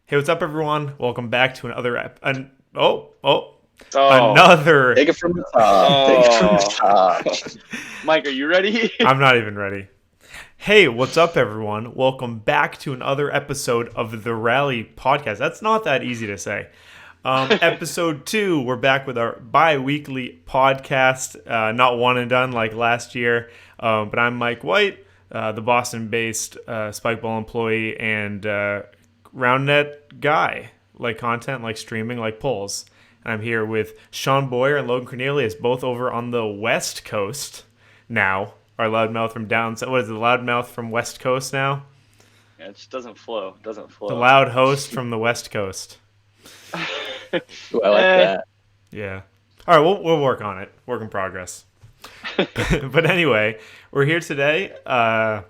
Hey, what's up, everyone? Welcome back to another Oh, another. Take it from the top. Take it from the oh. top. Mike, are you ready? I'm not even ready. Hey, what's up, everyone? Welcome back to another episode of the Rally Podcast. That's not that easy to say. Episode 2, we're back with our bi-weekly podcast. Not one and done like last year, but I'm Mike White, the Boston-based Spikeball employee and RoundNet guy. Like content, like streaming, like polls. And I'm here with Shaun Boyer and Logan Cornelius, both over on the West Coast now. Our loudmouth from down. What is it? Loudmouth from West Coast now? Yeah, it just doesn't flow. The loud host from the West Coast. Ooh, I like that. Yeah. All right, we'll work on it. Work in progress. But anyway, we're here today. We're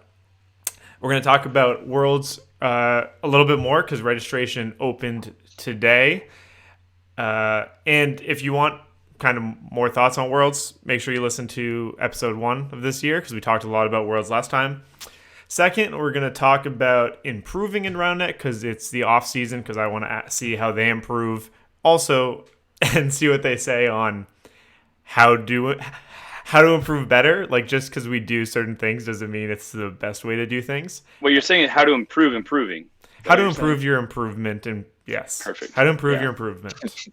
going to talk about Worlds a little bit more because registration opened today. And if you want kind of more thoughts on Worlds, make sure you listen to episode 1 of this year because we talked a lot about Worlds last time. Second, we're going to talk about improving in RoundNet because it's the off-season because I want to see how they improve also and see what they say on how to improve better. Like, just because we do certain things doesn't mean it's the best way to do things. Well, you're saying how to improve improving. How to improve your improvement, and yes. Perfect. How to improve your improvement.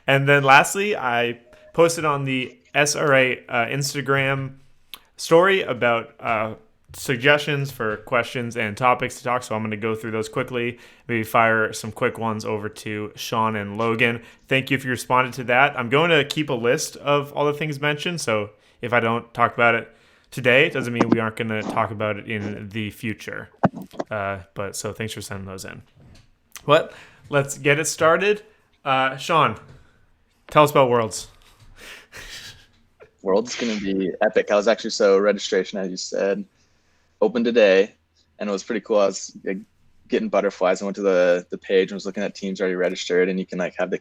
And then lastly, I posted on the SRA Instagram story about suggestions for questions and topics to talk. So I'm going to go through those quickly, maybe fire some quick ones over to Shaun and Logan. Thank you if you responded to that. I'm going to keep a list of all the things mentioned. So if I don't talk about it today, it doesn't mean we aren't going to talk about it in the future. But so thanks for sending those in. But let's get it started. Shaun, tell us about Worlds. World's going to be epic. I was actually registration, as you said, opened today, and it was pretty cool. I was getting butterflies. I went to the page and was looking at teams already registered, and you can have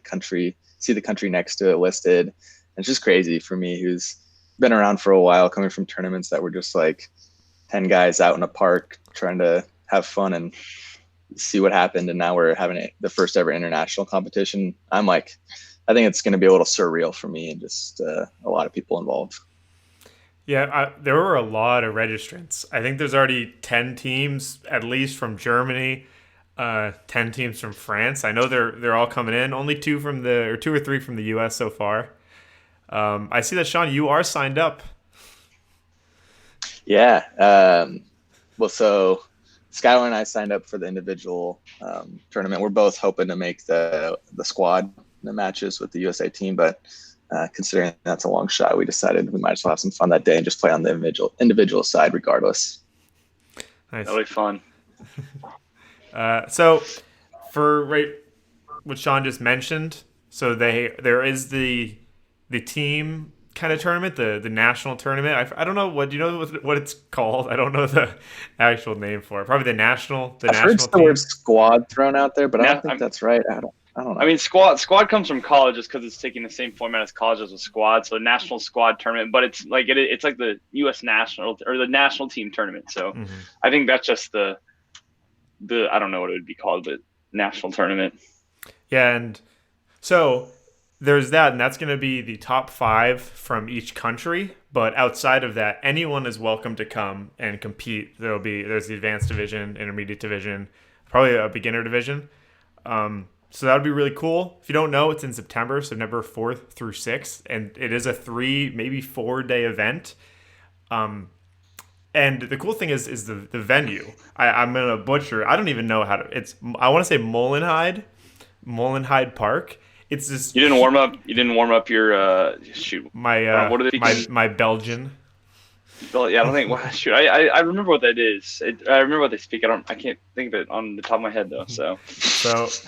see the country next to it listed. And it's just crazy for me, who's been around for a while, coming from tournaments that were just 10 guys out in a park trying to have fun and see what happened. And now we're having the first ever international competition. I think it's going to be a little surreal for me and just a lot of people involved. Yeah, there were a lot of registrants. I think there's already 10 teams, at least from Germany, 10 teams from France. I know they're all coming in. Only 2 or 3 from the US so far. I see that, Shaun, you are signed up. Yeah. So Skylar and I signed up for the individual tournament. We're both hoping to make the squad, the matches with the USA team, but considering that's a long shot, we decided we might as well have some fun that day and just play on the individual side regardless. Nice. That'll be fun. So for what Shaun just mentioned, so there is the team kind of tournament, the national tournament. I don't know do you know what it's called? I don't know the actual name for it. Probably the national. I've heard the word squad thrown out there, but I don't think that's right. I don't know. I mean, squad comes from college just because it's taking the same format as college as a squad. So national squad tournament, but it's it's like the U.S. national or the national team tournament. So I think that's just the I don't know what it would be called, but national tournament. Yeah, and so there's that, and that's going to be the top 5 from each country. But outside of that, anyone is welcome to come and compete. There's the advanced division, intermediate division, probably a beginner division. So that would be really cool. If you don't know, it's in September 4th through 6th, and it is a 3, maybe 4-day event. And the cool thing is the venue. I'm gonna butcher. I don't even know how to. I want to say Molenheide Park. It's this. You didn't warm up. You didn't warm up your shoot. What are they? My Belgian. Yeah, I don't think. Well, shoot, I remember what that is. I remember what they speak. I can't think of it on the top of my head though. So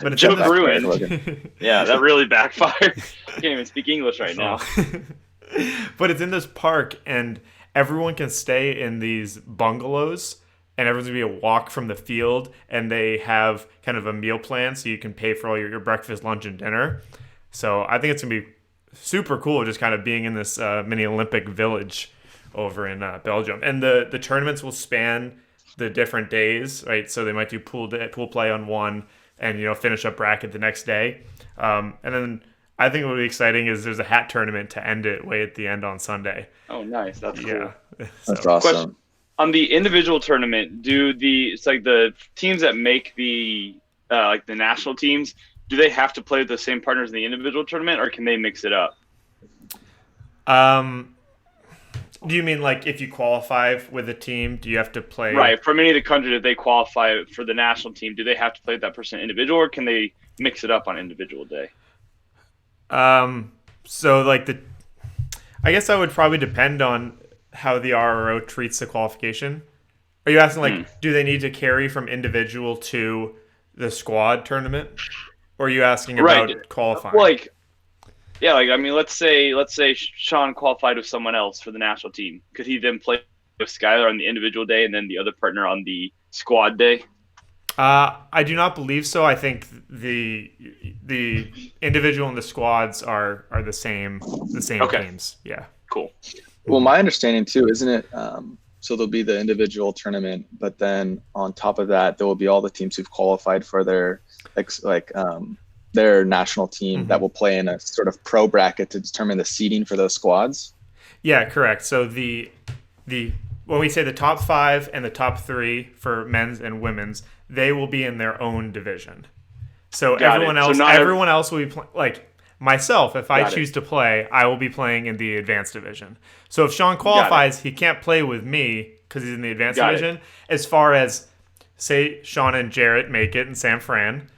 but it's Joe Bruin. Yeah, that really backfired. I can't even speak English right now. But it's in this park, and everyone can stay in these bungalows, and everyone's gonna be a walk from the field, and they have kind of a meal plan, so you can pay for all your breakfast, lunch, and dinner. So I think it's gonna be super cool, just kind of being in this mini Olympic village over in Belgium. And the tournaments will span the different days, right? So they might do pool play on one, and finish up bracket the next day. And then I think what would be exciting is there's a hat tournament to end it way at the end on Sunday. Oh, nice. That's cool. Yeah, That's awesome. Question. On the individual tournament, it's like the teams that make the like the national teams, do they have to play with the same partners in the individual tournament, or can they mix it up? Do you mean like if you qualify with a team, do you have to play? Right. From any of the countries, if they qualify for the national team, do they have to play with that person individual, or can they mix it up on individual day? So like I guess that would probably depend on how the RRO treats the qualification. Are you asking like, do they need to carry from individual to the squad tournament? Or are you asking about qualifying? Well, yeah, I mean, let's say Shaun qualified with someone else for the national team. Could he then play with Skylar on the individual day and then the other partner on the squad day? I do not believe so. I think the individual and the squads are the same teams. Yeah. Cool. Well, my understanding too, isn't it? So there'll be the individual tournament, but then on top of that, there will be all the teams who've qualified for their their national team that will play in a sort of pro bracket to determine the seeding for those squads. Yeah, correct. So the when we say the top 5 and the top 3 for men's and women's, they will be in their own division. So everyone else will be like myself. If I choose to play, I will be playing in the advanced division. So if Shaun qualifies, he can't play with me because he's in the advanced division. As far as say Shaun and Jarrett make it and Sam Fran,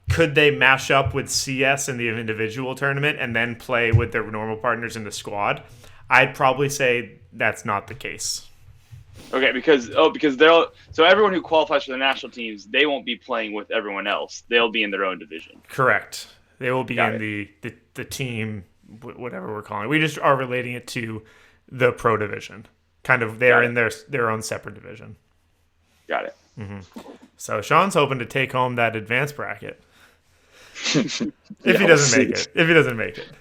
could they mash up with CS in the individual tournament and then play with their normal partners in the squad? I'd probably say that's not the case. Okay, because so everyone who qualifies for the national teams, they won't be playing with everyone else. They'll be in their own division. Correct. They will be in the team, whatever we're calling it. We just are relating it to the pro division. Kind of, they're in their own separate division. Got it. Mm-hmm. So Shaun's hoping to take home that advanced bracket. If he doesn't make it.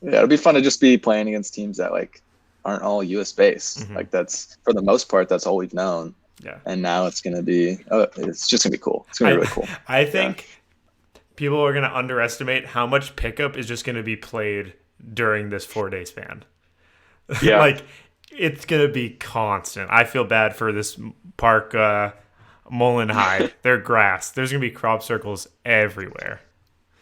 Yeah, it'll be fun to just be playing against teams that like aren't all US based. Mm-hmm. Like that's for the most part, that's all we've known. Yeah. And now it's gonna be it's just gonna be cool. It's gonna be really cool. I think people are gonna underestimate how much pickup is just gonna be played during this 4-day span. Yeah. Like it's gonna be constant. I feel bad for this park Mullenhide. Their grass. There's gonna be crop circles everywhere.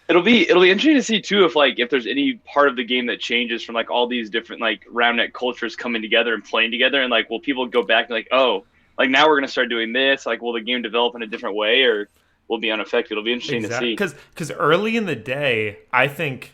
It'll be interesting to see too if there's any part of the game that changes from like all these different like round net cultures coming together and playing together, and like will people go back and like, oh, like now we're gonna start doing this, like will the game develop in a different way or will be unaffected? It'll be interesting to see. Because early in the day, I think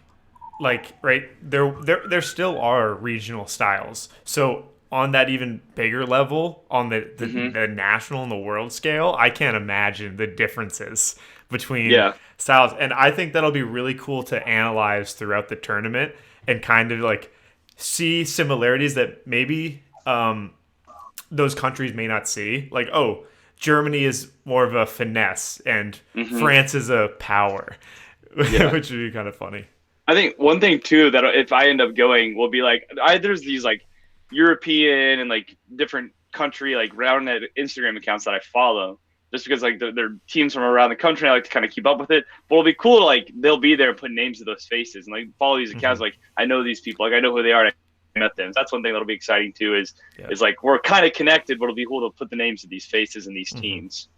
like there still are regional styles. So on that even bigger level, on the national and the world scale, I can't imagine the differences between styles. And I think that'll be really cool to analyze throughout the tournament and kind of like see similarities that maybe those countries may not see. Like, oh, Germany is more of a finesse and France is a power, which would be kind of funny. I think one thing too that if I end up going will be like there's these like European and like different country like round net Instagram accounts that I follow just because like they're teams from around the country. I like to kind of keep up with it, but it'll be cool to like they'll be there and put names to those faces and like follow these accounts. Like I know these people, like I know who they are. And I met them. So that's one thing that'll be exciting too. Is like we're kind of connected, but it'll be cool to put the names of these faces and these teams.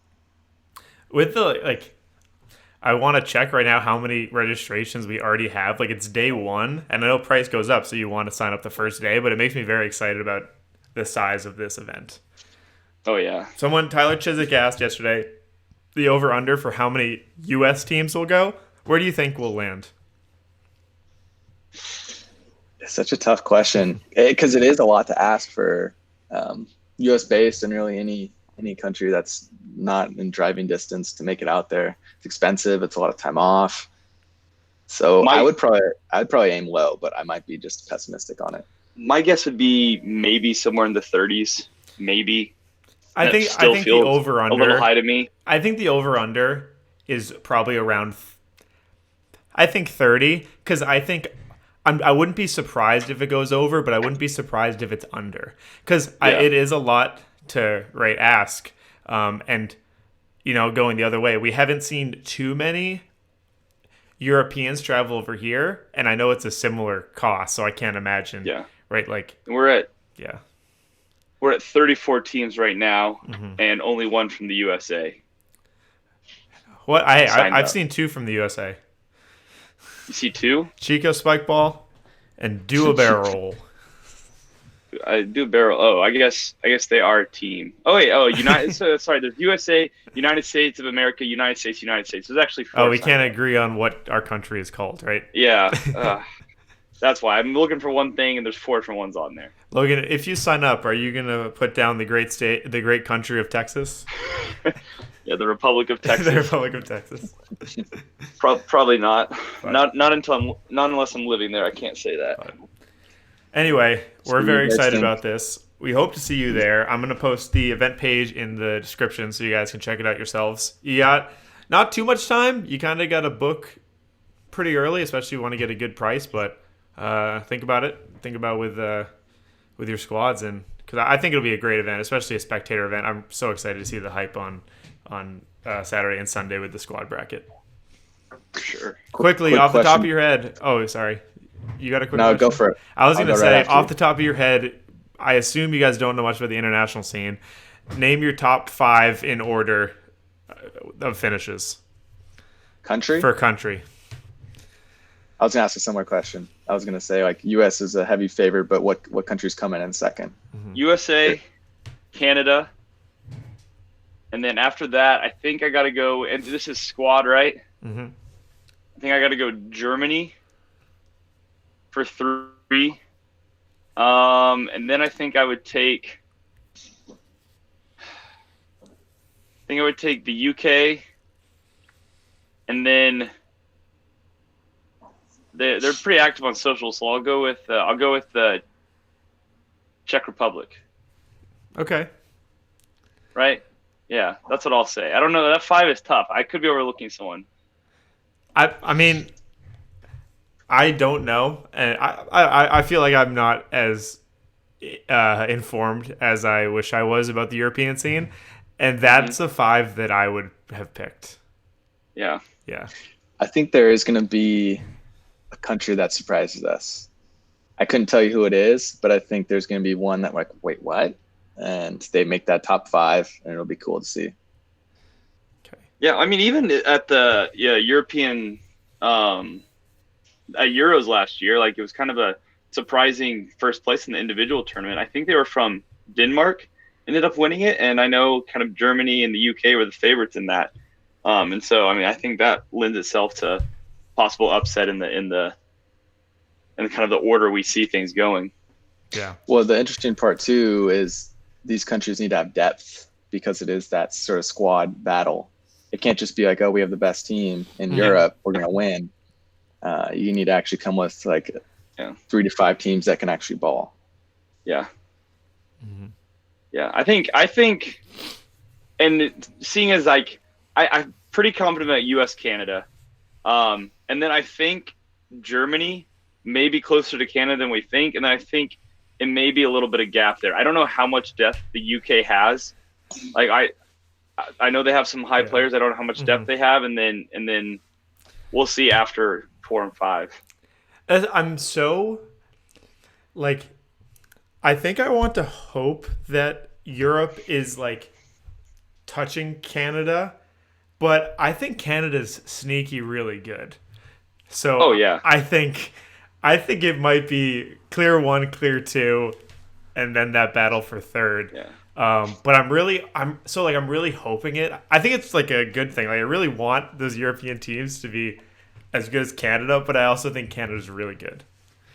With the like, I want to check right now how many registrations we already have. Like it's day 1, and I know price goes up, so you want to sign up the first day. But it makes me very excited about the size of this event. Oh yeah. Tyler Chiswick asked yesterday the over/under for how many U.S. teams will go. Where do you think we'll land? It's such a tough question because it is a lot to ask for U.S. based and really any country that's not in driving distance to make it out there. It's expensive. It's a lot of time off. So I'd probably aim low, but I might be just pessimistic on it. My guess would be maybe somewhere in the 30s, maybe. I think the over/under a little high to me. I think the over/under is probably around. I think 30 because I think I wouldn't be surprised if it goes over, but I wouldn't be surprised if it's under, because Yeah. it is a lot to ask. And going the other way, we haven't seen too many Europeans travel over here, and I know it's a similar cost, so I can't imagine. Yeah. Right. Like, We're at yeah. 34 teams right now, and only one from the USA. What Signed I've up. seen 2 from the USA. You see 2? Chico Spikeball and Do a Barrel Roll. I do barrel. Oh, I guess they are a team. Oh wait. Oh, United. Sorry. There's USA, United States of America, United States, United States. There's actually 4. Oh, we can't agree on what our country is called, right? Yeah. That's why I'm looking for one thing, and there's 4 different ones on there. Logan, if you sign up, are you gonna put down the great country of Texas? Yeah, the Republic of Texas. The Republic of Texas. Probably not. Fine. Not unless I'm living there. I can't say that. Fine. Anyway, we're See very you guys excited soon. about this. We hope to see you there. I'm going to post the event page in the description so you guys can check it out yourselves. You got not too much time. You kind of got to book pretty early, especially if you want to get a good price. But think about it. Think about with your squads, and because I think it'll be a great event, especially a spectator event. I'm so excited to see the hype on Saturday and Sunday with the squad bracket. Sure. Quickly, quick off the top question. of your head. Oh, sorry. You got a quick No, question? go for it. I was I'll going to go right say, after off you. the top of your head, I assume you guys don't know much about the international scene. Name your top 5 in order of finishes Country? for country. I was gonna ask a similar question. I was gonna say like U.S. is a heavy favorite, but what countries come in second? USA, Canada, and then after that, I think I got to go. And this is squad, right? Mm-hmm. I think I got to go Germany for 3. And then I think I would take. I think I would take the UK, and then they're pretty active on social, so I'll go with the Czech Republic. Okay. Right? Yeah, that's what I'll say. I don't know. That 5 is tough. I could be overlooking someone. I mean, I don't know, and I feel like I'm not as informed as I wish I was about the European scene, and that's a 5 that I would have picked. Yeah. Yeah. I think there is gonna be a country that surprises us. I couldn't tell you who it is, but I think there's gonna be one that we're like, wait, what? And they make that top 5, and it'll be cool to see. Okay. Yeah, I mean, even at the European at Euros last year, like it was kind of a surprising first place in the individual tournament. I think they were from Denmark, ended up winning it, and I know kind of Germany and the UK were the favorites in that. And so, I mean, I think that lends itself to possible upset in the kind of the order we see things going. Yeah. Well, the interesting part too is these countries need to have depth because it is that sort of squad battle. It can't just be like, oh, we have the best team in Europe, we're gonna win. You need to actually come with like 3 to 5 teams that can actually ball. Yeah. Mm-hmm. Yeah, I think, and seeing as like I'm pretty confident about U.S. Canada, and then I think Germany may be closer to Canada than we think, and then I think it may be a little bit of gap there. I don't know how much depth the UK has. Like I know they have some high players. I don't know how much depth they have, and then we'll see after 4 and 5. I'm so like, I think I want to hope that Europe is like touching Canada, but I think Canada's sneaky really good. So Oh, yeah. I think it might be clear 1, clear 2, and then that battle for 3rd. Yeah. But I'm really hoping it. I think it's like a good thing. Like, I really want those European teams to be as good as Canada, but I also think Canada's really good.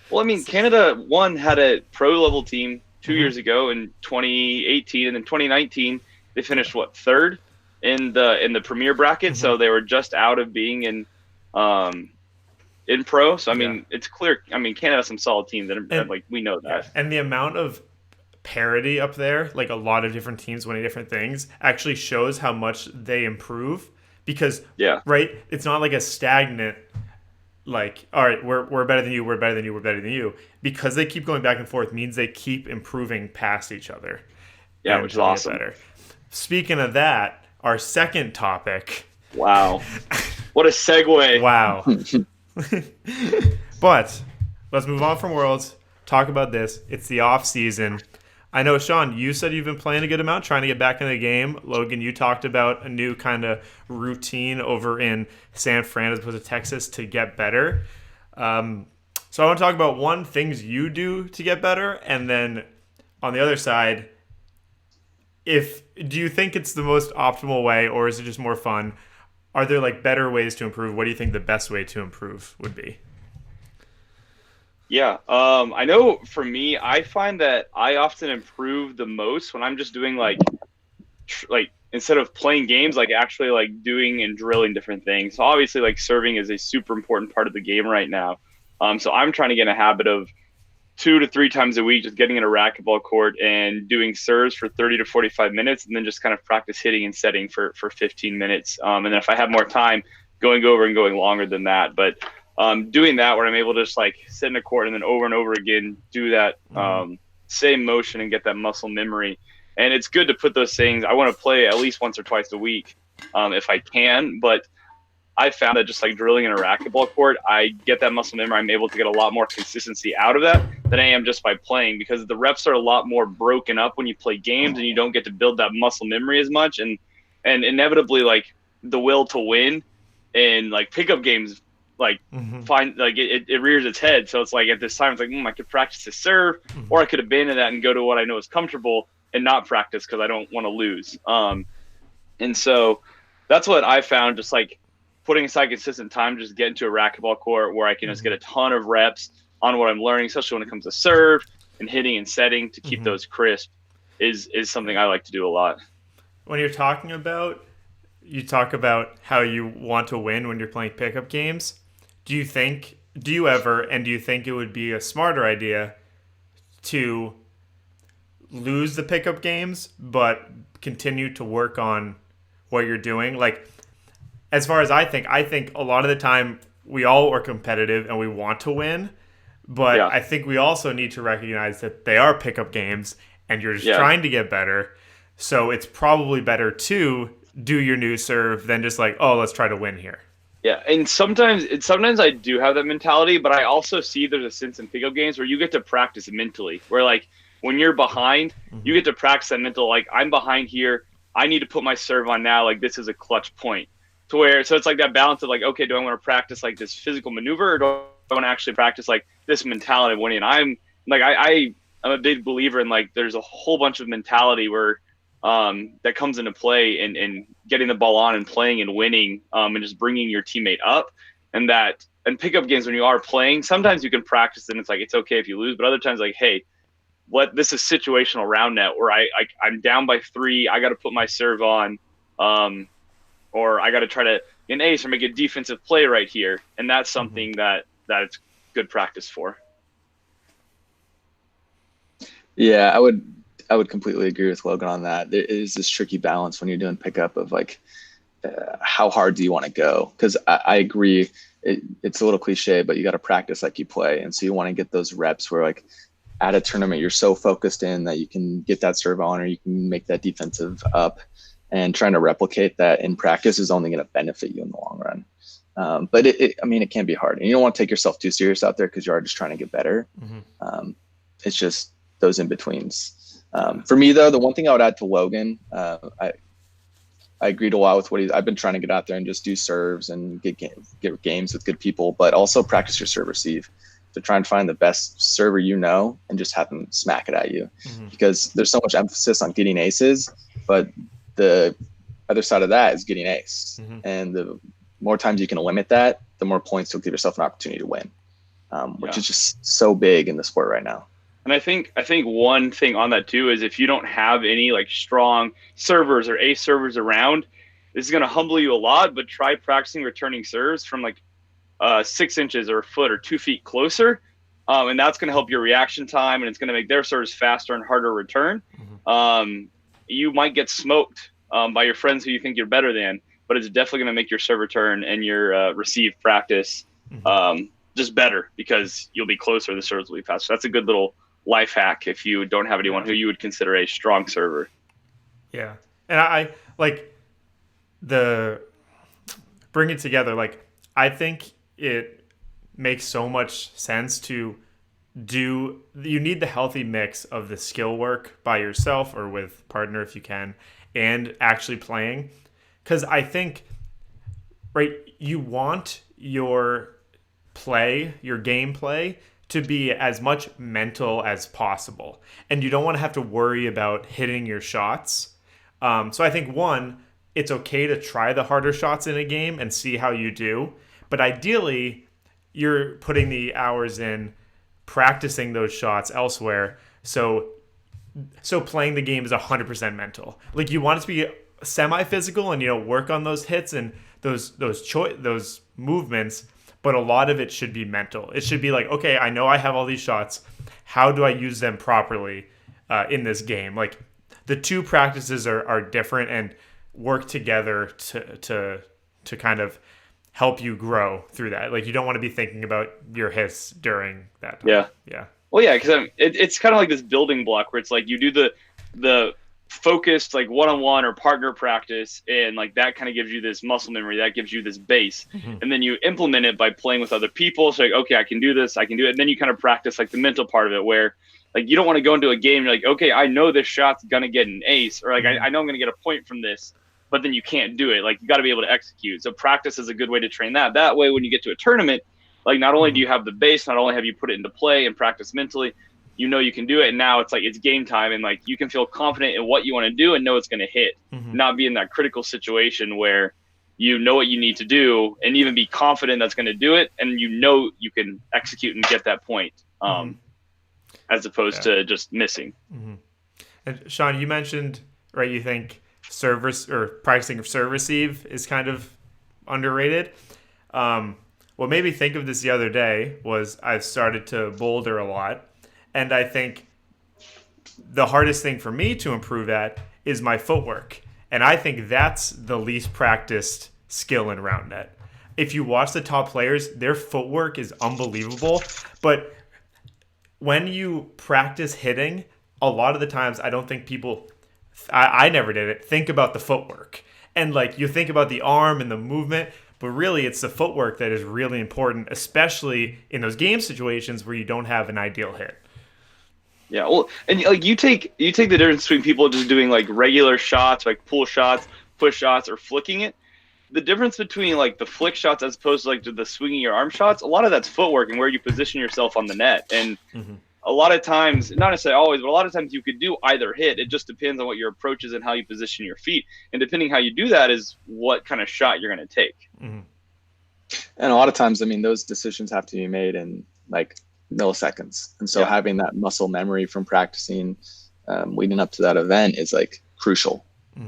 Well, I mean, Canada had a pro level team 2 years ago in 2018, and in 2019 they finished 3rd in the premier bracket. So they were just out of being in pro. So I mean, it's clear. I mean, Canada has some solid teams that like we know that. And the amount of parity up there, like a lot of different teams winning different things, actually shows how much they improve. Because right, it's not like a stagnant, like, all right, we're better than you, we're better than you, we're better than you, because they keep going back and forth means they keep improving past each other Yeah, and which is trying to get awesome. better. Speaking of that, our second topic. Wow. What a segue. Wow. But let's move on from Worlds. Talk about this. It's the off season. I know, Shaun, you said you've been playing a good amount, trying to get back in the game. Logan, you talked about a new kind of routine over in San Fran as opposed to Texas to get better. So I want to talk about things you do to get better, and then on the other side, do you think it's the most optimal way, or is it just more fun? Are there like better ways to improve? What do you think the best way to improve would be? Yeah, I know for me, I find that I often improve the most when I'm just doing like instead of playing games, like actually like doing and drilling different things. So obviously, like serving is a super important part of the game right now. So I'm trying to get in a habit of 2 to 3 times a week, just getting in a racquetball court and doing serves for 30 to 45 minutes, and then just kind of practice hitting and setting for 15 minutes. And then if I have more time, going over and going longer than that. But doing that where I'm able to just like sit in a court and then over and over again do that same motion and get that muscle memory. And it's good to put those things. I want to play at least once or twice a week if I can, but I found that just like drilling in a racquetball court, I get that muscle memory. I'm able to get a lot more consistency out of that than I am just by playing, because the reps are a lot more broken up when you play games and you don't get to build that muscle memory as much. And inevitably, like the will to win and like pickup games, like find like it rears its head. So it's like at this time, it's like I could practice to serve, or I could abandon that and go to what I know is comfortable and not practice because I don't want to lose. And so that's what I found, just like putting aside consistent time, just get into a racquetball court where I can just get a ton of reps on what I'm learning, especially when it comes to serve and hitting and setting to keep those crisp is something I like to do a lot. When you talk about how you want to win when you're playing pickup games. Do you think it would be a smarter idea to lose the pickup games but continue to work on what you're doing? Like, as far as I think a lot of the time we all are competitive and we want to win, but I think we also need to recognize that they are pickup games and you're just trying to get better. So it's probably better to do your new serve than just like, oh, let's try to win here. Yeah, and sometimes I do have that mentality, but I also see there's a sense in pickup games where you get to practice mentally, where like when you're behind, you get to practice that mental, like I'm behind here, I need to put my serve on now, like this is a clutch point. So it's like that balance of like, okay, do I want to practice like this physical maneuver, or do I want to actually practice like this mentality of winning? I'm like, I'm a big believer in like, there's a whole bunch of mentality where that comes into play and getting the ball on and playing and winning and just bringing your teammate up. And pickup games, when you are playing, sometimes you can practice and it's like, it's okay if you lose, but other times like, hey, this is situational round net where I'm down by 3, I got to put my serve on, or I got to try to an ace or make a defensive play right here. And that's something that it's good practice for. Yeah, I would completely agree with Logan on that. There is this tricky balance when you're doing pickup of like, how hard do you want to go? Because I agree, it's a little cliche, but you got to practice like you play. And so you want to get those reps where like at a tournament, you're so focused in that you can get that serve on, or you can make that defensive up. And trying to replicate that in practice is only going to benefit you in the long run. But it can be hard, and you don't want to take yourself too serious out there because you are just trying to get better. It's just those in betweens. For me though, the one thing I would add to Logan, I agreed a lot with what I've been trying to get out there and just do serves and get games with good people, but also practice your serve receive. So try and find the best server and just have them smack it at you, because there's so much emphasis on getting aces, but the other side of that is getting ace. And the more times you can limit that, the more points you'll give yourself an opportunity to win, which is just so big in the sport right now. And I think one thing on that too is if you don't have any like strong servers or ace servers around, this is going to humble you a lot, but try practicing returning serves from like 6 inches or a foot or 2 feet closer. And that's going to help your reaction time, and it's going to make their serves faster and harder to return. You might get smoked by your friends who you think you're better than, but it's definitely going to make your serve return and your receive practice just better because you'll be closer. The serves will be faster. That's a good little life hack if you don't have anyone who you would consider a strong server. Yeah. And I like the bring it together. Like, I think it makes so much sense to you need the healthy mix of the skill work by yourself or with partner if you can, and actually playing. Because I think, right, you want your gameplay to be as much mental as possible. And you don't want to have to worry about hitting your shots. So I think, one, it's okay to try the harder shots in a game and see how you do. But ideally, you're putting the hours in practicing those shots elsewhere. So playing the game is 100% mental. Like, you want it to be semi-physical and, work on those hits and those movements, but a lot of it should be mental. It should be like, okay, I know I have all these shots. How do I use them properly in this game? Like, the two practices are different and work together to kind of help you grow through that. Like, you don't want to be thinking about your hits during that time. Yeah. Well, yeah, because it's kind of like this building block where it's like you do the focused like one-on-one or partner practice, and like that kind of gives you this muscle memory, that gives you this base, and then you implement it by playing with other people. So like, okay, I can do this, I can do it, and then you kind of practice like the mental part of it, where like you don't want to go into a game, you're like, okay, I know this shot's gonna get an ace, or like I know I'm gonna get a point from this, but then you can't do it. Like, you got to be able to execute. So practice is a good way to train that. That way, when you get to a tournament, like, not only do you have the base, not only have you put it into play and practice mentally, you can do it. And now it's like, it's game time. And like, you can feel confident in what you want to do and know it's going to hit, not be in that critical situation where you know what you need to do and even be confident that's going to do it. And you can execute and get that point, as opposed to just missing. And Shaun, you mentioned, right, you think service or practicing serve receive is kind of underrated. What made me think of this the other day was I've started to boulder a lot, and I think the hardest thing for me to improve at is my footwork, and I think that's the least practiced skill in round net. If you watch the top players, their footwork is unbelievable, but when you practice hitting, a lot of the times I don't think people, I never did it, think about the footwork. And like, you think about the arm and the movement, but really it's the footwork that is really important, especially in those game situations where you don't have an ideal hit. Yeah, well, and like you take the difference between people just doing like regular shots, like pull shots, push shots, or flicking it. The difference between like the flick shots as opposed to like the swinging your arm shots, a lot of that's footwork and where you position yourself on the net. And a lot of times, not necessarily always, but a lot of times you could do either hit. It just depends on what your approach is and how you position your feet. And depending how you do that is what kind of shot you're going to take. And a lot of times, I mean, those decisions have to be made in like milliseconds. And so having that muscle memory from practicing leading up to that event is like crucial,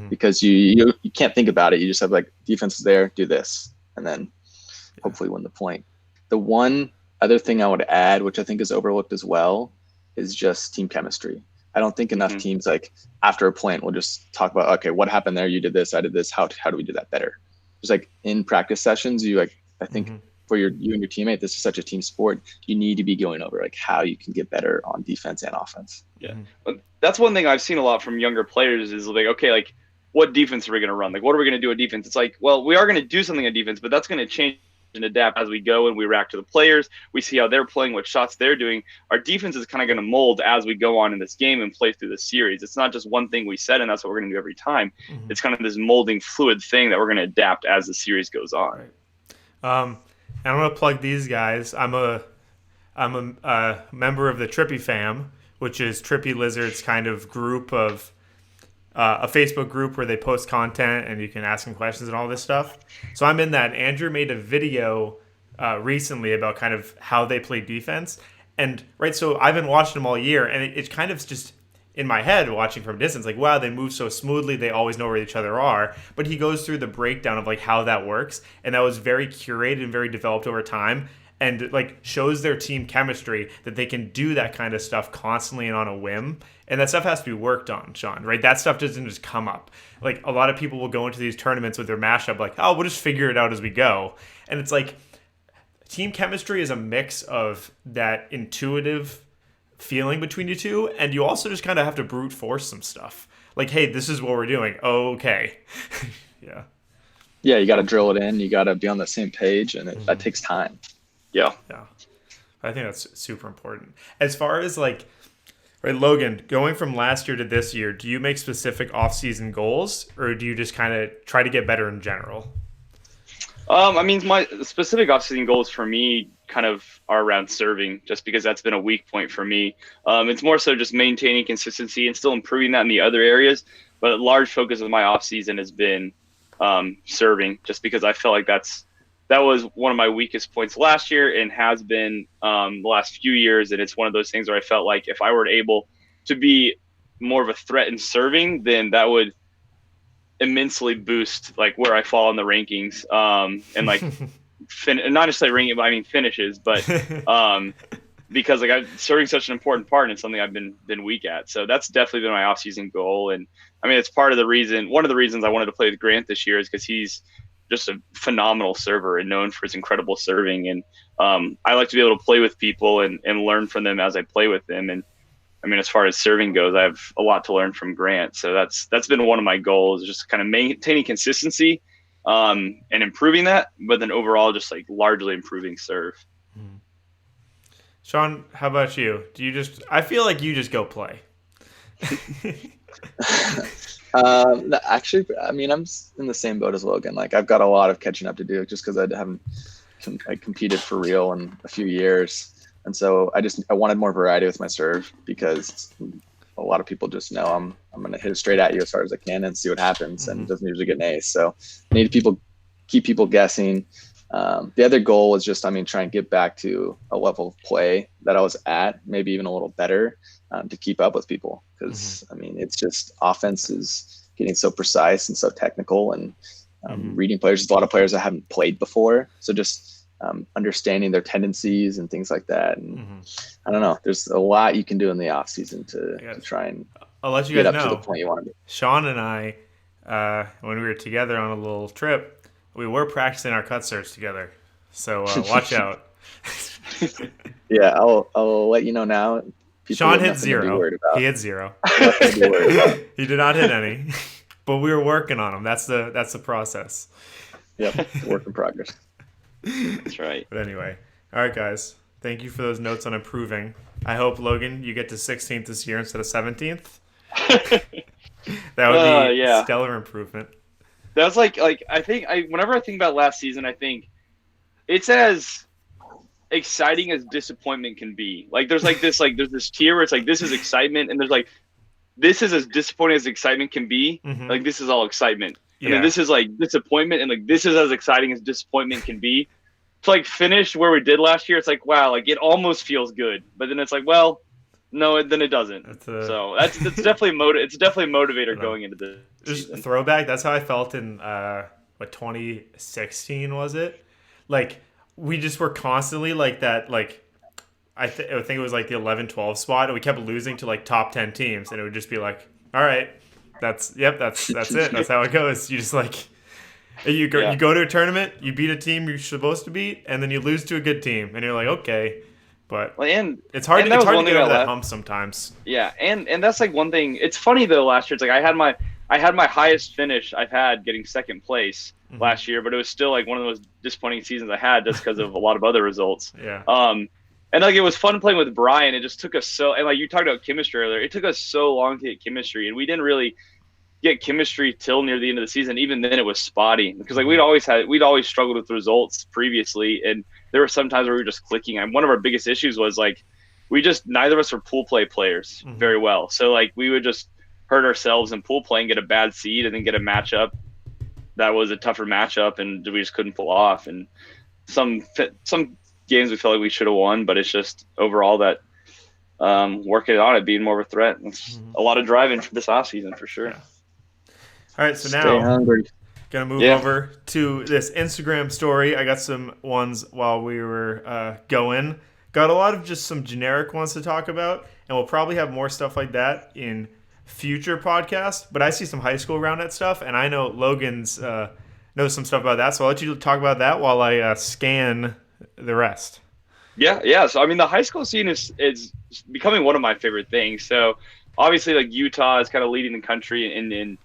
because you can't think about it. You just have like, defense is there, do this, and then hopefully win the point. The one other thing I would add, which I think is overlooked as well, is just team chemistry. I don't think enough teams, like after a point, will just talk about, okay, what happened there? You did this, I did this. How do we do that better? Just like in practice sessions, I think for you and your teammate, this is such a team sport. You need to be going over like how you can get better on defense and offense. Yeah, that's one thing I've seen a lot from younger players is like, okay, like what defense are we going to run? Like, what are we going to do at defense? It's like, well, we are going to do something at defense, but that's going to change and adapt as we go and we react to the players. We see how they're playing, what shots they're doing. Our defense is kind of going to mold as we go on in this game and play through the series. It's not just one thing we said and that's what we're going to do every time. It's kind of this molding fluid thing that we're going to adapt as the series goes on. And I'm going to plug these guys. I'm a member of the Trippy fam, which is Trippy Lizard's kind of group of a Facebook group where they post content and you can ask them questions and all this stuff. So I'm in that. Andrew made a video recently about kind of how they play defense. And right, so I've been watching them all year, and it kind of just in my head watching from a distance, like, wow, they move so smoothly, they always know where each other are. But he goes through the breakdown of like how that works, and that was very curated and very developed over time, and like shows their team chemistry that they can do that kind of stuff constantly and on a whim. And that stuff has to be worked on, Shaun, right? That stuff doesn't just come up. Like, a lot of people will go into these tournaments with their mashup like, oh, we'll just figure it out as we go. And it's like, team chemistry is a mix of that intuitive feeling between you two, and you also just kind of have to brute force some stuff. Like, hey, this is what we're doing. Oh, okay. Yeah. Yeah, you got to drill it in. You got to be on the same page, and that takes time. Yeah. Yeah. I think that's super important. As far as like, right, Logan, going from last year to this year, do you make specific off-season goals, or do you just kind of try to get better in general? I mean, my specific off-season goals for me kind of are around serving, just because that's been a weak point for me. It's more so just maintaining consistency and still improving that in the other areas. But a large focus of my off-season has been serving, just because I feel like that was one of my weakest points last year and has been the last few years. And it's one of those things where I felt like if I were able to be more of a threat in serving, then that would immensely boost like where I fall in the rankings, and like not necessarily ranking, but I mean finishes, but because like serving such an important part and it's something I've been weak at. So that's definitely been my off-season goal. And I mean, it's one of the reasons I wanted to play with Grant this year is because he's just a phenomenal server and known for his incredible serving. And I like to be able to play with people and learn from them as I play with them. And I mean, as far as serving goes, I have a lot to learn from Grant. So that's been one of my goals, just kind of maintaining consistency and improving that, but then overall just like largely improving serve. Shaun, how about you? I feel like you just go play. Actually, I mean, I'm in the same boat as Logan. Like, I've got a lot of catching up to do just because I haven't competed for real in a few years. And so I wanted more variety with my serve, because a lot of people just know I'm going to hit it straight at you as hard as I can and see what happens. And it doesn't usually get an ace. So I need keep people guessing. The other goal was just, try and get back to a level of play that I was at, maybe even a little better, to keep up with people. Because, it's just offense is getting so precise and so technical, and reading players. There's a lot of players that haven't played before. So just understanding their tendencies and things like that. And I don't know, there's a lot you can do in the off season to try and I'll let you get guys up know. to the point you want to be. Sean and I, when we were together on a little trip, we were practicing our cut serves together. So watch out. Yeah, I'll let you know now. People Sean hit 0. He hit 0. He did not hit any, but we were working on him. That's the process. Yep, work in progress. That's right. But anyway, all right, guys. Thank you for those notes on improving. I hope, Logan, you get to 16th this year instead of 17th. That would be stellar improvement. That's like I think whenever I think about last season, I think it's as exciting as disappointment can be. Like there's this tier where it's like this is excitement, and there's like this is as disappointing as excitement can be. Like this is all excitement. And then this is like disappointment, and like this is as exciting as disappointment can be. To like finish where we did last year, it's like wow, like it almost feels good, but then it's like well, no, then it doesn't. So that's definitely it's definitely a motivator going into the season. Throwback. That's how I felt in 2016 was it? Like we just were constantly like that. Like I think it was like the 11-12 spot, and we kept losing to like top 10 teams, and it would just be like, all right. That's it. That's how it goes. You just like you go to a tournament, you beat a team you're supposed to beat, and then you lose to a good team, and you're like, okay, but it's hard to get over that hump sometimes. Yeah, and that's like one thing. It's funny though. Last year, it's like I had my highest finish I've had getting second place last year, but it was still like one of the most disappointing seasons I had just because of a lot of other results. Yeah. And like it was fun playing with Brian. It just took us and like you talked about chemistry earlier. It took us so long to get chemistry, and we didn't really get chemistry till near the end of the season. Even then, it was spotty because like we'd always struggled with results previously, and there were some times where we were just clicking. And one of our biggest issues was like neither of us are pool play players very well. So like we would just hurt ourselves in pool play and get a bad seed, and then get a matchup that was a tougher matchup, and we just couldn't pull off. And some games we felt like we should have won, but it's just overall that working on it, being more of a threat. It's a lot of driving for this off season for sure. Yeah. All right, so Stay now hungry. Gonna move over to this Instagram story. I got some ones while we were going. Got a lot of just some generic ones to talk about, and we'll probably have more stuff like that in future podcasts. But I see some high school roundnet stuff, and I know Logan's knows some stuff about that. So I'll let you talk about that while I scan the rest. Yeah. So I mean, the high school scene is becoming one of my favorite things. So obviously, like Utah is kind of leading the country in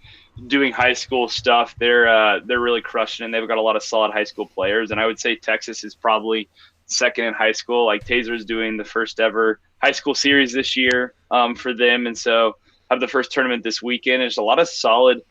doing high school stuff. They're really crushing, and they've got a lot of solid high school players. And I would say Texas is probably second in high school. Like Taser's doing the first ever high school series this year for them, and so have the first tournament this weekend. There's a lot of solid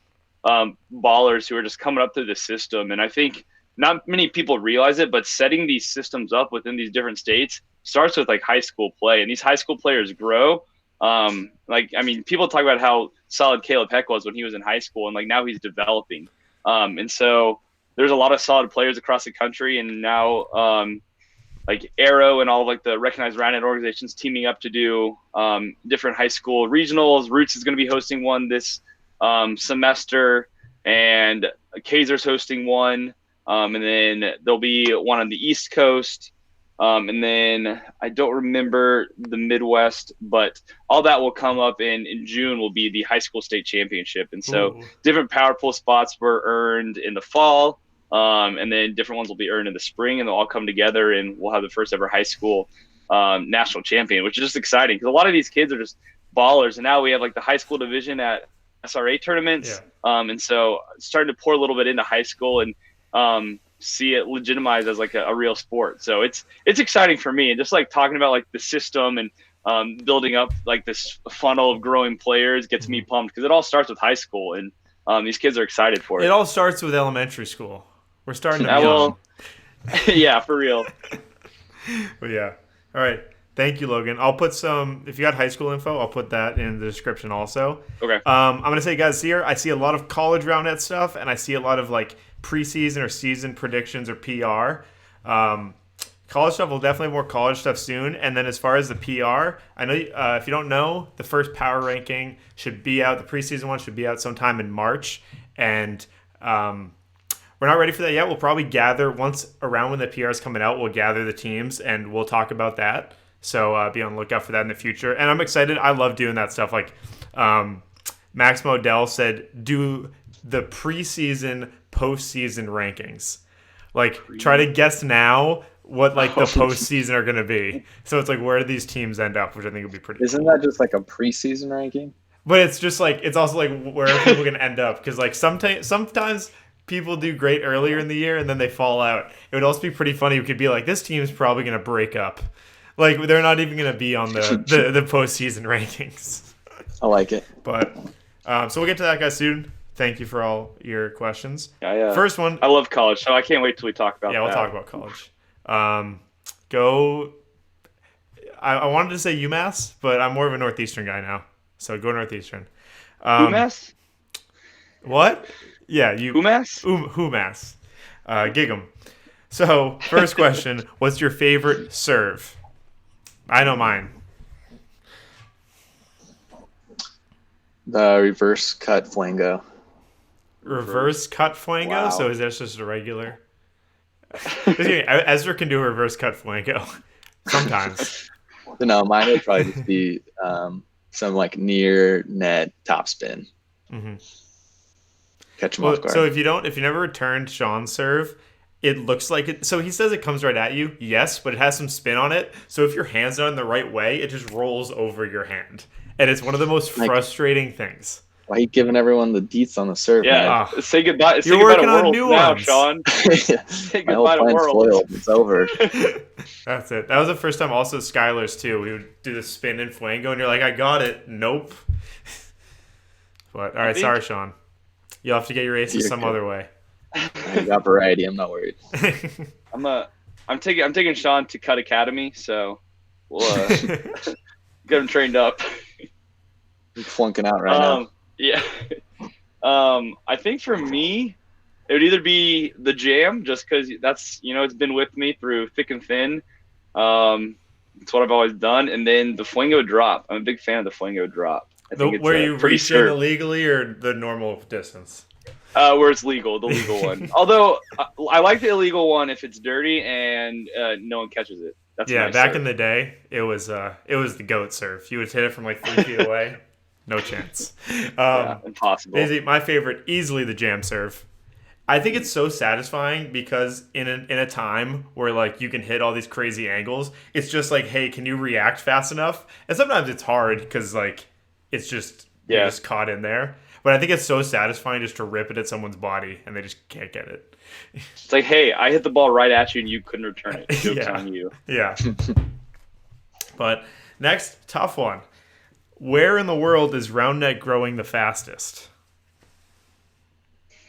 ballers who are just coming up through the system, and I think not many people realize it, but setting these systems up within these different states starts with like high school play, and these high school players grow. People talk about how solid Caleb Heck was when he was in high school, and like now he's developing. And so there's a lot of solid players across the country, and now like Arrow and all of like the recognized Rhineland organizations teaming up to do different high school regionals. Roots is going to be hosting one this semester, and Kaiser's hosting one. And then there'll be one on the East Coast. And then I don't remember the Midwest, but all that will come up in June will be the high school state championship. And so different power pool spots were earned in the fall. And then different ones will be earned in the spring, and they'll all come together, and we'll have the first ever high school national champion, which is just exciting because a lot of these kids are just ballers. And now we have like the high school division at SRA tournaments. Yeah. And so starting to pour a little bit into high school and see it legitimized as like a real sport. So it's exciting for me, and just like talking about like the system and building up like this funnel of growing players gets me pumped because it all starts with high school, and these kids are excited for it. It all starts with elementary school. We're starting to young. Yeah, for real. But yeah. All right. Thank you, Logan. I'll put some, if you got high school info, I'll put that in the description also. Okay. I'm going to say, guys, here, I see a lot of college roundnet stuff, and I see a lot of like preseason or season predictions or PR. College stuff, will definitely have more college stuff soon. And then as far as the PR, I know if you don't know, the first power ranking should be out. The preseason one should be out sometime in March. And we're not ready for that yet. We'll probably gather, once around when the PR is coming out, we'll gather the teams and we'll talk about that. So be on the lookout for that in the future. And I'm excited. I love doing that stuff. Like Max Modell said, do the preseason, postseason rankings. Like try to guess now what like the postseason are going to be. So it's like, where do these teams end up, which I think would be pretty Isn't cool. that just like a preseason ranking? But it's just like, it's also like where are people going to end up? Because like sometimes people do great earlier in the year and then they fall out. It would also be pretty funny. We could be like, this team's probably going to break up. Like they're not even going to be on the postseason rankings. I like it. But so we'll get to that guy soon. Thank you for all your questions. Yeah. First one. I love college, so I can't wait till we talk about that. Yeah, we'll talk about college. I wanted to say UMass, but I'm more of a Northeastern guy now. So go Northeastern. UMass? What? Yeah, UMass? UMass. Gig 'em. So, first question, what's your favorite serve? I know mine. The reverse cut flango. Reverse cut flango? Wow. So is that just a regular? Ezra can do a reverse cut flango. Sometimes. No, mine would probably just be some like near net top spin. Mm-hmm. Catch him off guard. So if you never returned Shaun's serve, it looks like it. So he says it comes right at you. Yes, but it has some spin on it. So if your hand's not in the right way, it just rolls over your hand. And it's one of the most frustrating things. Why are you giving everyone the deets on the serve? Yeah, say goodbye. You're working on new ones, Shaun. Say goodbye to World. Foiled. It's over. That's it. That was the first time. Also, Skylar's too. We would do the spin and flango, and you're like, "I got it." Nope. But all right, sorry, Shaun. You'll have to get your aces some other way. I got variety. I'm not worried. I'm taking Shaun to Cut Academy, so we'll get him trained up. He's flunking out right now. Yeah. I think for me, it would either be the jam, just because that's, it's been with me through thick and thin. It's what I've always done. And then the flango drop. I'm a big fan of the flango drop. I think where you reach in illegally or the normal distance? Where it's legal, the legal one. Although I like the illegal one if it's dirty and no one catches it. That's nice back serve. in the day, it was the goat serve. You would hit it from like 3 feet away. No chance. Impossible. Daisy, my favorite, easily the jam serve. I think it's so satisfying because in a time where like you can hit all these crazy angles, it's just like, hey, can you react fast enough? And sometimes it's hard because like it's just you're Yeah. just caught in there. But I think it's so satisfying just to rip it at someone's body and they just can't get it. It's like, hey, I hit the ball right at you and you couldn't return it. Joke's Yeah. on you. Yeah. But next, tough one. Where in the world is round neck growing the fastest?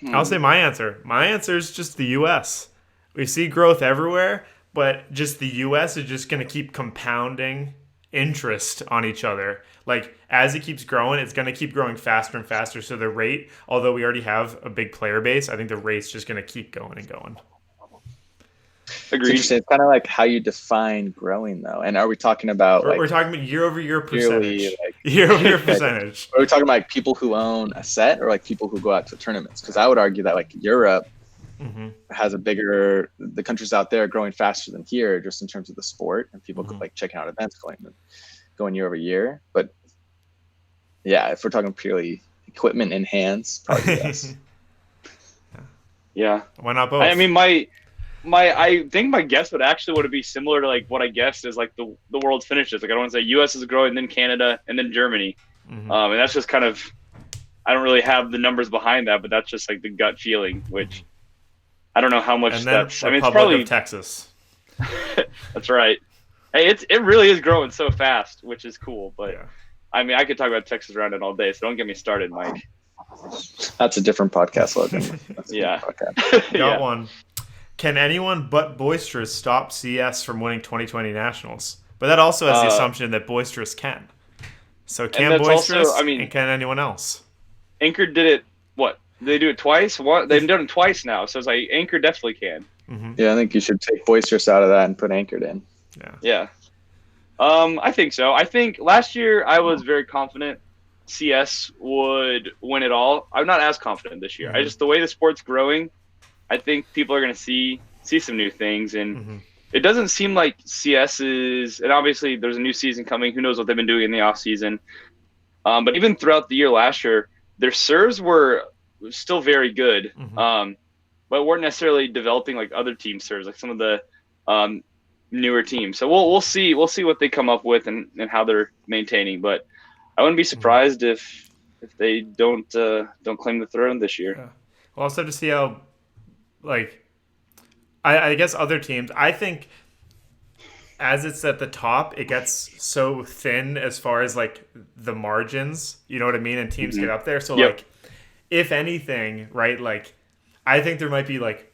I'll say my answer. My answer is just the U.S. We see growth everywhere, but just the U.S. is just going to keep compounding interest on each other. Like, as it keeps growing, it's going to keep growing faster and faster. So the rate, although we already have a big player base, I think the rate's just going to keep going and going. It's Agreed. interesting. It's kind of like how you define growing, though. And are we talking about We're talking about year-over-year purely, percentage. like, Year-over-year percentage. are we talking about like people who own a set or like people who go out to tournaments? Because I would argue that like Europe has the countries out there growing faster than here, just in terms of the sport and people like checking out events going year over year. But yeah, if we're talking purely equipment in hands, probably yes. Yeah. Why not both? I mean, I think my guess would be similar to like what I guessed is like the world finishes. Like I don't want to say U.S. is growing, then Canada, and then Germany, and that's just kind of I don't really have the numbers behind that, but that's just like the gut feeling, which I don't know how much and then that's. I mean, it's Republic probably of Texas. That's right. Hey, it really is growing so fast, which is cool. But Yeah. I mean, I could talk about Texas Rounded all day, so don't get me started, Mike. That's a different podcast, Logan. That's a Yeah. different podcast. Got Yeah. one. Can anyone but Boisterous stop CS from winning 2020 Nationals? But that also has the assumption that Boisterous can. So can that's Boisterous also, I mean- and can anyone else? Anchor did it. What? Did they do it twice? They've done it twice now, so it's like Anchor definitely can. Yeah, I think you should take Boisterous out of that and put Anchored in. Yeah. I think so. I think last year I was very confident CS would win it all. I'm not as confident this year. The way the sport's growing, I think people are going to see some new things, and it doesn't seem like CS is. And obviously, there's a new season coming. Who knows what they've been doing in the off season? But even throughout the year last year, their serves were still very good, but weren't necessarily developing like other team serves, like some of the newer teams. So we'll see what they come up with and how they're maintaining. But I wouldn't be surprised if they don't claim the throne this year. Yeah. We'll also have to see how, like, I guess other teams. I think as it's at the top, it gets so thin as far as like the margins. You know what I mean? And teams get up there. So like, if anything, right? Like, I think there might be like,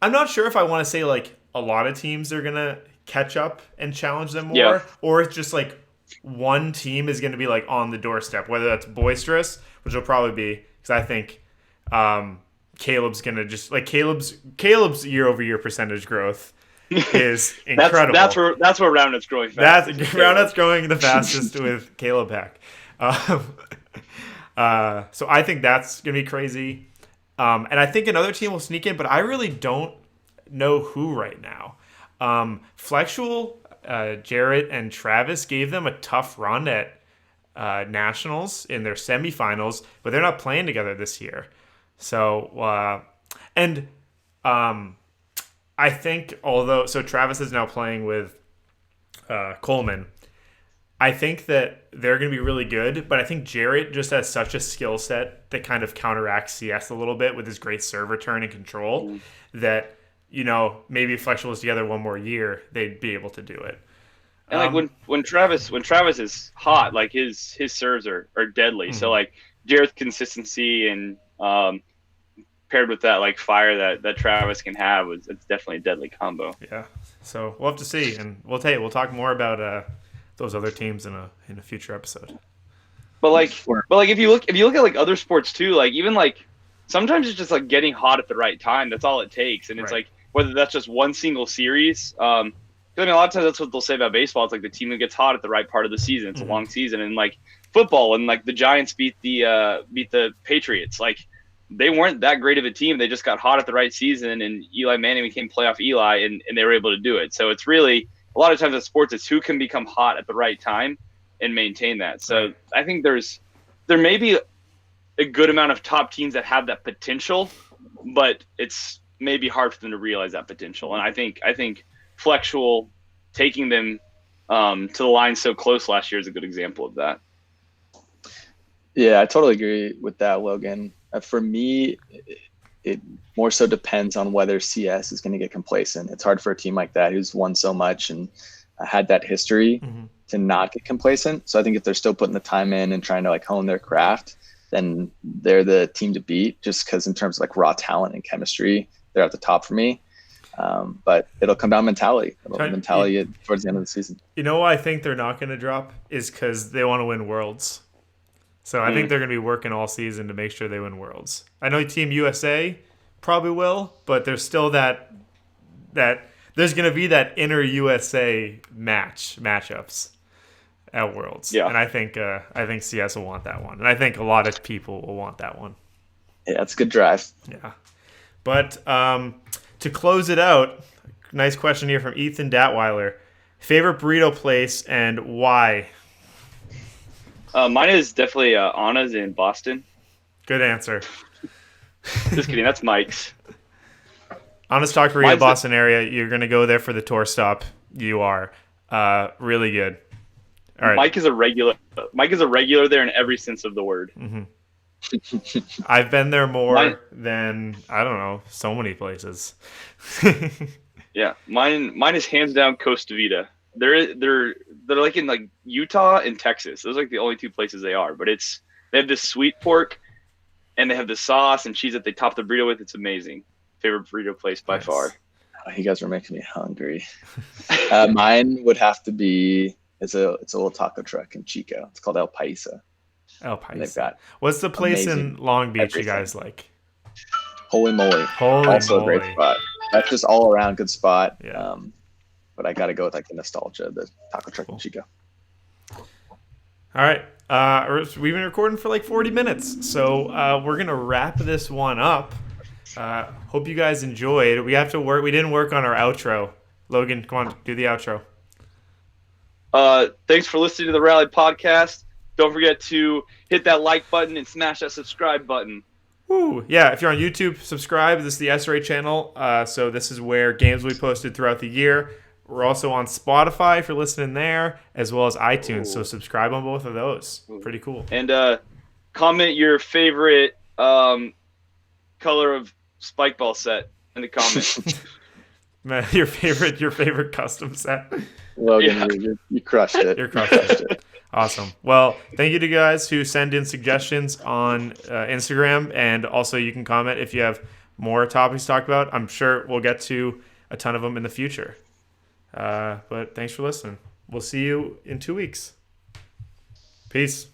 I'm not sure if I want to say like a lot of teams are gonna catch up and challenge them more, or it's just like one team is gonna be like on the doorstep. Whether that's Boisterous, which will probably be, because I think Caleb's gonna just like Caleb's year-over-year percentage growth is incredible. That's where Roundnet's growing fast. Roundnet's growing the fastest with Caleb Heck. So I think that's gonna be crazy. And I think another team will sneak in, but I really don't know who right now. Flexual, Jarrett, and Travis gave them a tough run at Nationals in their semifinals, but they're not playing together this year. So, I think so Travis is now playing with Coleman. I think that they're going to be really good, but I think Jarrett just has such a skill set that kind of counteracts CS a little bit with his great serve return and control that, you know, maybe if Flexual was together one more year, they'd be able to do it. And like when Travis is hot, like his serves are deadly. So like Jarrett's consistency and paired with that like fire that Travis can have, it's definitely a deadly combo. Yeah. So we'll have to see, and we'll talk more about those other teams in a future episode. But if you look at like other sports too, like even like sometimes it's just like getting hot at the right time. That's all it takes, and it's like whether that's just one single series. I mean, a lot of times that's what they'll say about baseball. It's like the team that gets hot at the right part of the season. It's a long season, and like football, and like the Giants beat the Patriots. Like they weren't that great of a team. They just got hot at the right season, and Eli Manning became playoff Eli, and they were able to do it. So it's really a lot of times in sports, it's who can become hot at the right time and maintain that. So I think there may be a good amount of top teams that have that potential, but it's maybe hard for them to realize that potential. And I think Flexual taking them to the line so close last year is a good example of that. Yeah, I totally agree with that, Logan. For me, it more so depends on whether CS is going to get complacent. It's hard for a team like that who's won so much and had that history to not get complacent. So I think if they're still putting the time in and trying to like hone their craft, then they're the team to beat, just because in terms of like raw talent and chemistry, they're at the top for me. But it'll come down to mentality. Mentality towards the end of the season. You know why I think they're not going to drop is because they want to win Worlds. So I think they're going to be working all season to make sure they win Worlds. I know Team USA probably will, but there's still that there's going to be that inner USA matchups at Worlds. Yeah. And I think CS will want that one. And I think a lot of people will want that one. Yeah, it's a good drive. Yeah. But to close it out, nice question here from Ethan Datweiler. Favorite burrito place and why? Mine is definitely Anna's in Boston. Good answer. Just kidding. That's Mike's. Honest Talk Burrito, Boston area. You're going to go there for the tour stop. You are. Really good. All right. Mike is a regular there in every sense of the word. Mm-hmm. I've been there more than, I don't know, so many places. Yeah. Mine is hands down Costa Vida. They're like in like Utah and Texas. Those are like the only two places they are. But they have this sweet pork and they have the sauce and cheese that they top the burrito with. It's amazing. Favorite burrito place by far. Oh, you guys are making me hungry. Mine would have to be it's a little taco truck in Chico. It's called El Paisa. El Paisa. They've got what's the place in Long Beach you guys like? Holy Moly. Also a great spot. That's just all around good spot. Yeah. But I got to go with like the nostalgia, the taco truck in Chico. All right. We've been recording for like 40 minutes. So we're going to wrap this one up. Hope you guys enjoyed. We didn't work on our outro. Logan, come on, do the outro. Thanks for listening to the Rally Podcast. Don't forget to hit that like button and smash that subscribe button. Woo. Yeah, if you're on YouTube, subscribe. This is the SRA channel. So this is where games will be posted throughout the year. We're also on Spotify if you're listening there, as well as iTunes. So subscribe on both of those. Pretty cool. And comment your favorite color of Spikeball set in the comments. your favorite custom set. Logan, you crushed it. You're crushed it. Awesome. Well, thank you to guys who send in suggestions on Instagram, and also you can comment if you have more topics to talk about. I'm sure we'll get to a ton of them in the future. But thanks for listening. We'll see you in 2 weeks. Peace.